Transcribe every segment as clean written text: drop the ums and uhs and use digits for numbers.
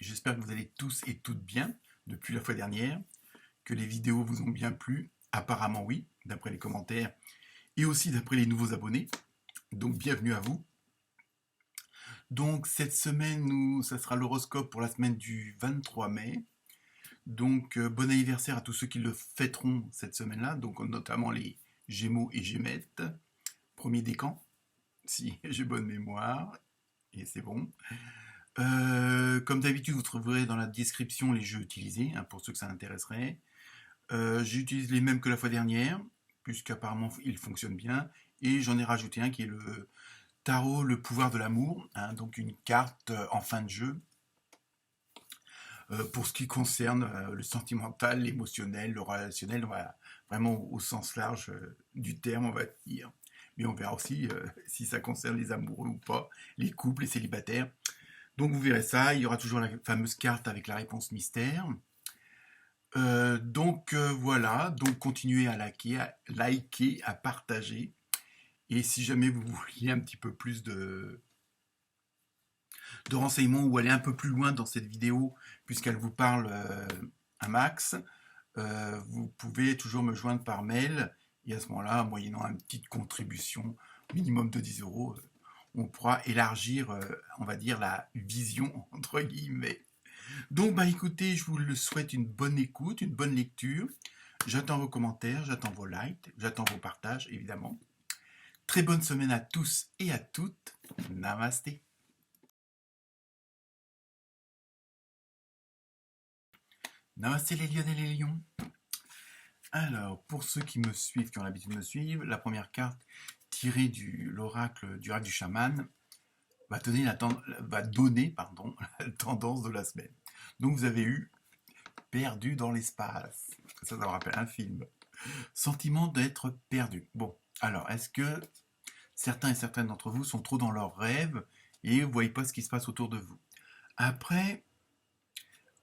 j'espère que vous allez tous et toutes bien depuis la fois dernière, que les vidéos vous ont bien plu. Apparemment oui, d'après les commentaires et aussi d'après les nouveaux abonnés. Donc bienvenue à vous. Donc cette semaine, ça sera l'horoscope pour la semaine du 23 mai. Donc bon anniversaire à tous ceux qui le fêteront cette semaine-là, donc notamment les Gémeaux et Gémettes. Premier décan, si j'ai bonne mémoire, et c'est bon. Comme d'habitude, vous trouverez dans la description les jeux utilisés, hein, pour ceux que ça intéresserait. J'utilise les mêmes que la fois dernière, puisqu'apparemment ils fonctionnent bien. Et j'en ai rajouté un qui est le tarot, le pouvoir de l'amour, hein, donc une carte en fin de jeu. Pour ce qui concerne le sentimental, l'émotionnel, le relationnel, voilà, vraiment au sens large du terme, on va dire. Mais on verra aussi si ça concerne les amoureux ou pas, les couples, les célibataires. Donc vous verrez ça, il y aura toujours la fameuse carte avec la réponse mystère. Voilà, donc continuez à liker, à partager. Et si jamais vous vouliez un petit peu plus de renseignements ou aller un peu plus loin dans cette vidéo, puisqu'elle vous parle un max, vous pouvez toujours me joindre par mail. Et à ce moment-là, moyennant une petite contribution, minimum de 10 euros, on pourra élargir, on va dire, la vision, entre guillemets. Donc, bah écoutez, je vous le souhaite une bonne écoute, une bonne lecture. J'attends vos commentaires, j'attends vos likes, j'attends vos partages, évidemment. Très bonne semaine à tous et à toutes. Namasté. Namasté les lionnes et les lions. Alors, pour ceux qui me suivent, qui ont l'habitude de me suivre, la première carte tirée de l'oracle du rat du chaman va donner la tendance de la semaine. Donc vous avez eu perdu dans l'espace. Ça me rappelle un film. Sentiment d'être perdu. Bon, alors, est-ce que certains et certaines d'entre vous sont trop dans leurs rêves et ne voient pas ce qui se passe autour de vous? Après,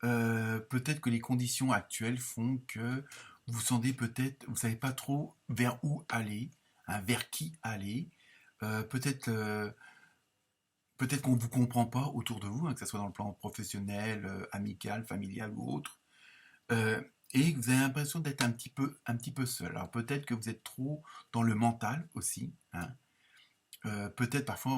peut-être que les conditions actuelles font que vous sentez peut-être, vous savez pas trop vers où aller, hein, vers qui aller. Peut-être qu'on ne vous comprend pas autour de vous, hein, que ce soit dans le plan professionnel, amical, familial ou autre. Et vous avez l'impression d'être un petit peu seul. Alors peut-être que vous êtes trop dans le mental aussi, hein. Peut-être parfois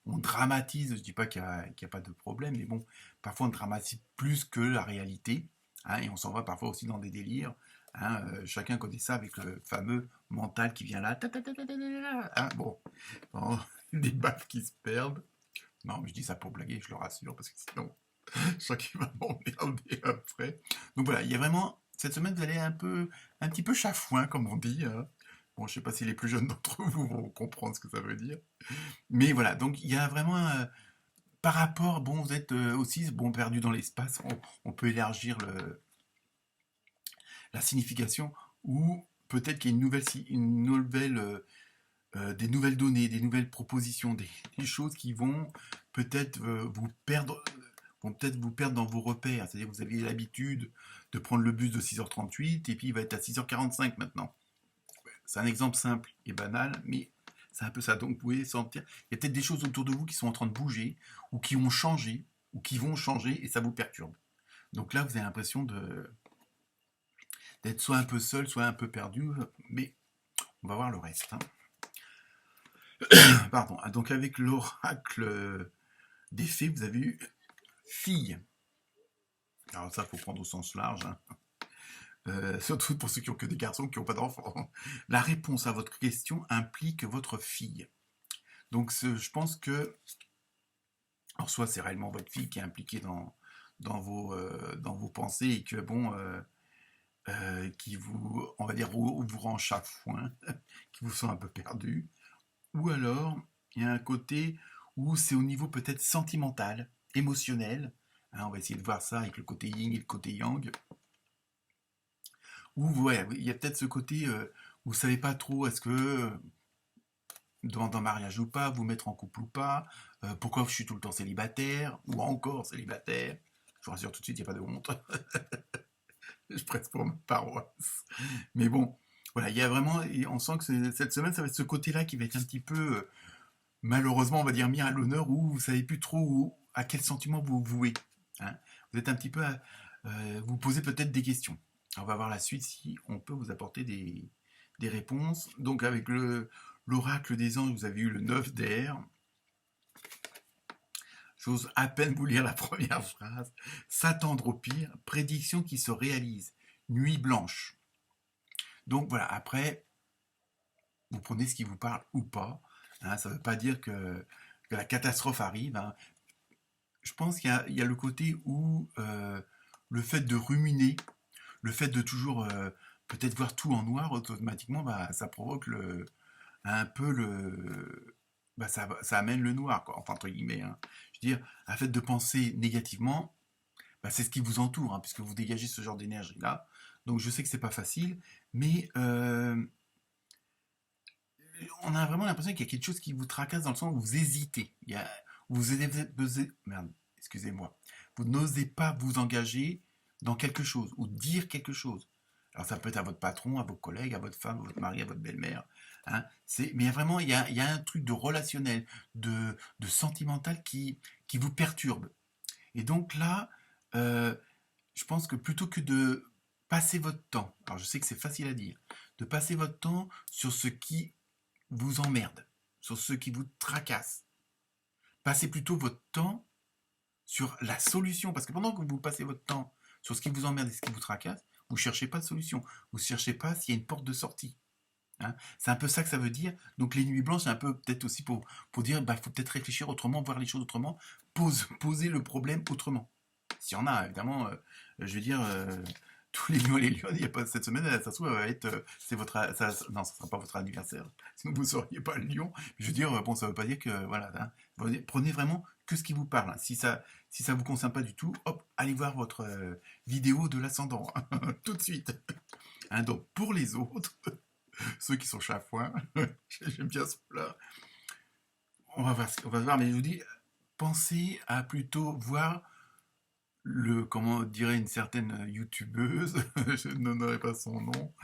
on dramatise, je ne dis pas qu'il n'y a pas de problème, mais bon, parfois on dramatise plus que la réalité, hein, et on s'en va parfois aussi dans des délires, hein. Chacun connaît ça avec le fameux mental qui vient là, hein, bon, des baffes qui se perdent. Non, mais je dis ça pour blaguer, je le rassure, parce que sinon, je sens qu'il va m'emmerder après. Donc voilà, il y a vraiment, cette semaine, vous allez un petit peu chafouin, comme on dit, hein. Bon, je sais pas si les plus jeunes d'entre vous vont comprendre ce que ça veut dire. Mais voilà, donc il y a vraiment, par rapport, bon, vous êtes aussi bon, perdu dans l'espace, on peut élargir la signification, ou peut-être qu'il y a des nouvelles données, des nouvelles propositions, des choses qui vont peut-être vous perdre dans vos repères. C'est-à-dire que vous aviez l'habitude de prendre le bus de 6h38 et puis il va être à 6h45 maintenant. C'est un exemple simple et banal, mais c'est un peu ça. Donc vous pouvez sentir, il y a peut-être des choses autour de vous qui sont en train de bouger, ou qui ont changé, ou qui vont changer, et ça vous perturbe. Donc là, vous avez l'impression d'être soit un peu seul, soit un peu perdu, mais on va voir le reste, hein. Pardon. Donc avec l'oracle des fées, vous avez eu fille. Alors ça, il faut prendre au sens large, hein. Surtout pour ceux qui ont que des garçons qui n'ont pas d'enfants. La réponse à votre question implique votre fille. Donc je pense que, alors soit c'est réellement votre fille qui est impliquée dans vos pensées et que bon, qui vous, on va dire, vous rend chafouin, qui vous sent un peu perdu. Ou alors, il y a un côté où c'est au niveau peut-être sentimental, émotionnel, hein, on va essayer de voir ça avec le côté yin et le côté yang. Ou ouais, il y a peut-être ce côté où vous savez pas trop, est-ce que demander un mariage ou pas, vous mettre en couple ou pas, pourquoi je suis tout le temps célibataire, ou encore célibataire. Je vous rassure tout de suite, il n'y a pas de honte. Je presse pour ma paroisse. Mais bon, voilà, il y a vraiment, on sent que cette semaine, ça va être ce côté-là qui va être un petit peu, malheureusement, on va dire, mis à l'honneur, où vous savez plus trop à quel sentiment vous vous vouez. hein. Vous êtes un petit peu, vous posez peut-être des questions. On va voir la suite si on peut vous apporter des réponses. Donc avec l'oracle des anges, vous avez eu le 9 d'air. J'ose à peine vous lire la première phrase. S'attendre au pire, prédiction qui se réalise. Nuit blanche. Donc voilà, après, vous prenez ce qui vous parle ou pas. Hein, ça ne veut pas dire que la catastrophe arrive. Hein. Je pense qu'il y a le côté où le fait de ruminer, le fait de toujours peut-être voir tout en noir, automatiquement, bah, ça provoque un peu bah, ça amène le noir, quoi, enfin, entre guillemets. Hein. Je veux dire, le fait de penser négativement, bah, c'est ce qui vous entoure, hein, puisque vous dégagez ce genre d'énergie-là. Donc je sais que c'est pas facile, mais on a vraiment l'impression qu'il y a quelque chose qui vous tracasse dans le sens où vous hésitez. Merde, excusez-moi. Vous n'osez pas vous engager dans quelque chose ou dire quelque chose. Alors ça peut être à votre patron, à vos collègues, à votre femme, à votre mari, à votre belle-mère. Hein. Mais vraiment, il y a un truc de relationnel, de sentimental qui vous perturbe. Et donc là, euh, je pense que plutôt que de passer votre temps, alors je sais que c'est facile à dire, de passer votre temps sur ce qui vous emmerde, sur ce qui vous tracasse. Passez plutôt votre temps sur la solution, parce que pendant que vous passez votre temps sur ce qui vous emmerde et ce qui vous tracasse, vous ne cherchez pas de solution, vous ne cherchez pas s'il y a une porte de sortie. Hein. C'est un peu ça que ça veut dire. Donc les nuits blanches, c'est un peu peut-être aussi pour dire, bah, il faut peut-être réfléchir autrement, voir les choses autrement, poser le problème autrement. S'il y en a, évidemment, je veux dire, tous les lions et les lions, il y a pas cette semaine, ça se trouve, va être, c'est votre, non, ça sera pas votre anniversaire, sinon vous seriez pas le lion. Je veux dire, bon, ça veut pas dire que, voilà, hein, prenez vraiment que ce qui vous parle. Hein. Si ça vous concerne pas du tout, hop, allez voir votre vidéo de l'ascendant, tout de suite. Hein, donc, pour les autres, ceux qui sont chafouins, j'aime bien ce là on va voir, mais je vous dis, pensez à plutôt voir comment dirait une certaine youtubeuse, je ne nommerai pas son nom,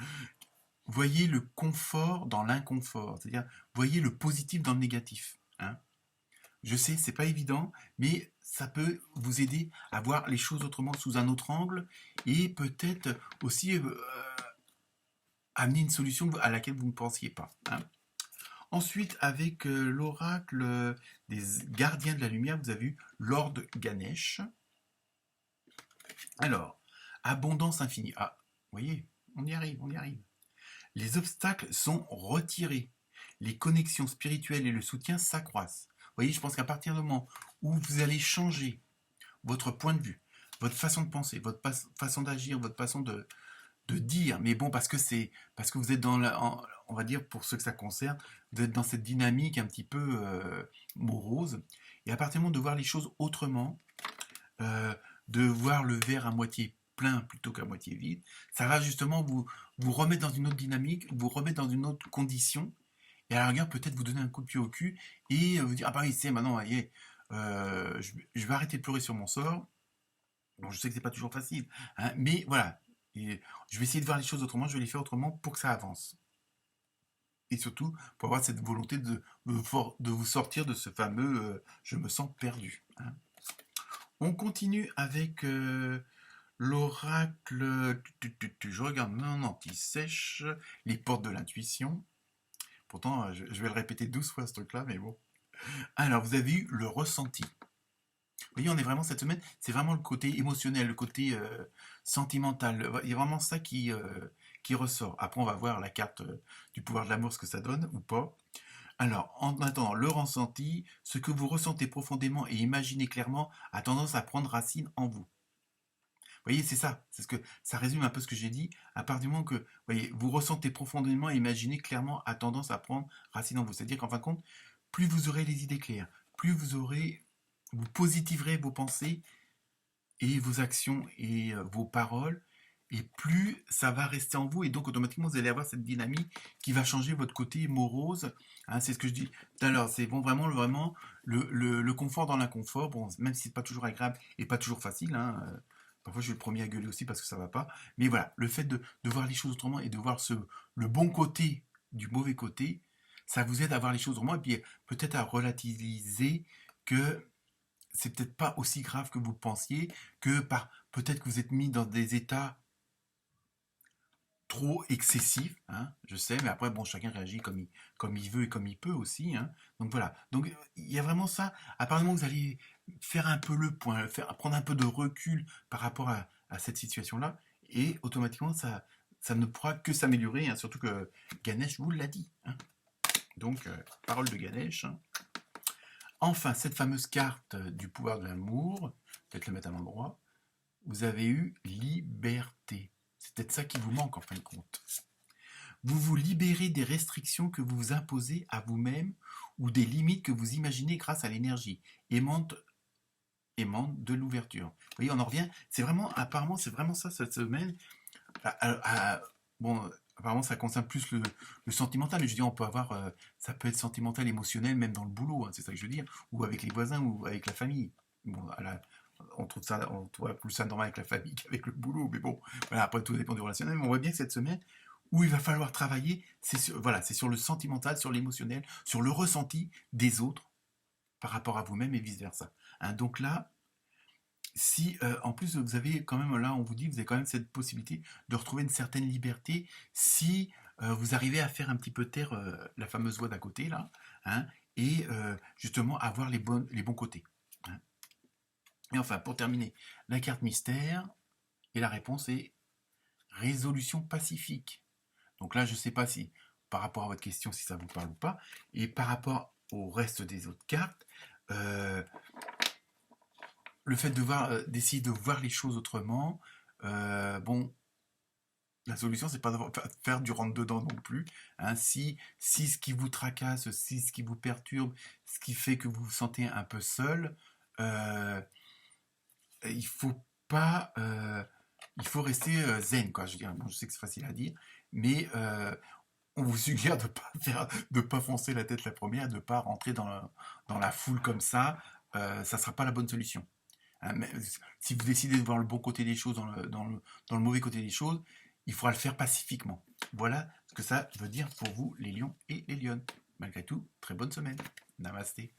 voyez le confort dans l'inconfort, c'est-à-dire voyez le positif dans le négatif. Hein. Je sais, c'est pas évident, mais ça peut vous aider à voir les choses autrement sous un autre angle et peut-être aussi amener une solution à laquelle vous ne pensiez pas. Hein. Ensuite, avec l'oracle des gardiens de la lumière, vous avez eu Lord Ganesh. Alors, abondance infinie. Ah, vous voyez, on y arrive, on y arrive. Les obstacles sont retirés. Les connexions spirituelles et le soutien s'accroissent. Vous voyez, je pense qu'à partir du moment où vous allez changer votre point de vue, votre façon de penser, votre façon d'agir, votre façon de dire, mais bon, parce que vous êtes dans on va dire pour ceux que ça concerne, vous êtes dans cette dynamique un petit peu morose, et à partir du moment de voir les choses autrement, euh, de voir le verre à moitié plein plutôt qu'à moitié vide, ça va justement vous remettre dans une autre dynamique, vous remettre dans une autre condition, et à la rigueur peut-être vous donner un coup de pied au cul et vous dire ah bah oui c'est maintenant voyez, je vais arrêter de pleurer sur mon sort. Bon je sais que c'est pas toujours facile, hein, mais voilà, et je vais essayer de voir les choses autrement, je vais les faire autrement pour que ça avance. Et surtout pour avoir cette volonté de vous sortir de ce fameux je me sens perdu. Hein. On continue avec l'oracle. Je regarde mon anti-sèche, les portes de l'intuition. Pourtant, je vais le répéter 12 fois ce truc-là, mais bon. Alors, vous avez eu le ressenti. Vous voyez, on est vraiment cette semaine, c'est vraiment le côté émotionnel, le côté sentimental. Il y a vraiment ça qui ressort. Après, on va voir la carte du pouvoir de l'amour, ce que ça donne ou pas. Alors, en attendant, le ressenti, ce que vous ressentez profondément et imaginez clairement a tendance à prendre racine en vous. Vous voyez, c'est ça. C'est ce que ça résume un peu ce que j'ai dit. À partir du moment que voyez, vous ressentez profondément et imaginez clairement a tendance à prendre racine en vous. C'est-à-dire qu'en fin de compte, plus vous aurez les idées claires, plus vous positiverez vos pensées et vos actions et vos paroles, et plus ça va rester en vous, et donc automatiquement vous allez avoir cette dynamique qui va changer votre côté morose. Hein, c'est ce que je dis tout à l'heure, c'est bon, vraiment le confort dans l'inconfort, bon, même si c'est pas toujours agréable et pas toujours facile, hein, parfois je suis le premier à gueuler aussi parce que ça va pas, mais voilà, le fait de voir les choses autrement et de voir le bon côté du mauvais côté, ça vous aide à voir les choses autrement et puis peut-être à relativiser que c'est peut-être pas aussi grave que vous le pensiez, que peut-être que vous êtes mis dans des états trop excessif, hein, je sais, mais après, bon, chacun réagit comme il veut et comme il peut aussi, hein. Donc voilà. Donc il y a vraiment ça. Apparemment, vous allez faire un peu le point, prendre un peu de recul par rapport à cette situation-là, et automatiquement, ça ne pourra que s'améliorer, hein, surtout que Ganesh vous l'a dit, hein. Donc, parole de Ganesh, hein. Enfin, cette fameuse carte du pouvoir de l'amour, peut-être le mettre à l'endroit, vous avez eu liberté. C'est peut-être ça qui vous manque en fin de compte. Vous vous libérez des restrictions que vous vous imposez à vous-même ou des limites que vous imaginez grâce à l'énergie aimante, aimante de l'ouverture. Vous voyez, on en revient. C'est vraiment, apparemment, c'est vraiment ça cette semaine. Bon, apparemment, ça concerne plus le sentimental. Mais je dis, on peut avoir, ça peut être sentimental, émotionnel, même dans le boulot. Hein, c'est ça que je veux dire, ou avec les voisins, ou avec la famille. Bon, on trouve plus ça normal avec la famille qu'avec le boulot. Mais bon, voilà, après tout dépend du relationnel. Mais on voit bien que cette semaine, où il va falloir travailler, c'est sur le sentimental, sur l'émotionnel, sur le ressenti des autres par rapport à vous-même et vice-versa. Hein, donc là, si en plus vous avez quand même, là on vous dit, vous avez quand même cette possibilité de retrouver une certaine liberté si vous arrivez à faire un petit peu taire la fameuse voix d'à côté, là, hein, et justement avoir les bons côtés. Hein. Et enfin, pour terminer, la carte mystère, et la réponse est résolution pacifique. Donc là, je ne sais pas si, par rapport à votre question, si ça vous parle ou pas. Et par rapport au reste des autres cartes, le fait d'essayer de voir les choses autrement, bon, la solution, c'est pas de faire du rentre-dedans non plus. Hein. Si ce qui vous tracasse, si ce qui vous perturbe, ce qui fait que vous vous sentez un peu seul, il faut pas... il faut rester zen, quoi. Je veux dire, bon, je sais que c'est facile à dire, mais on vous suggère de pas foncer la tête la première, de ne pas rentrer dans la foule comme ça. Ça sera pas la bonne solution. Hein, mais si vous décidez de voir le bon côté des choses dans le mauvais côté des choses, il faudra le faire pacifiquement. Voilà ce que ça veut dire pour vous, les lions et les lionnes. Malgré tout, très bonne semaine. Namasté.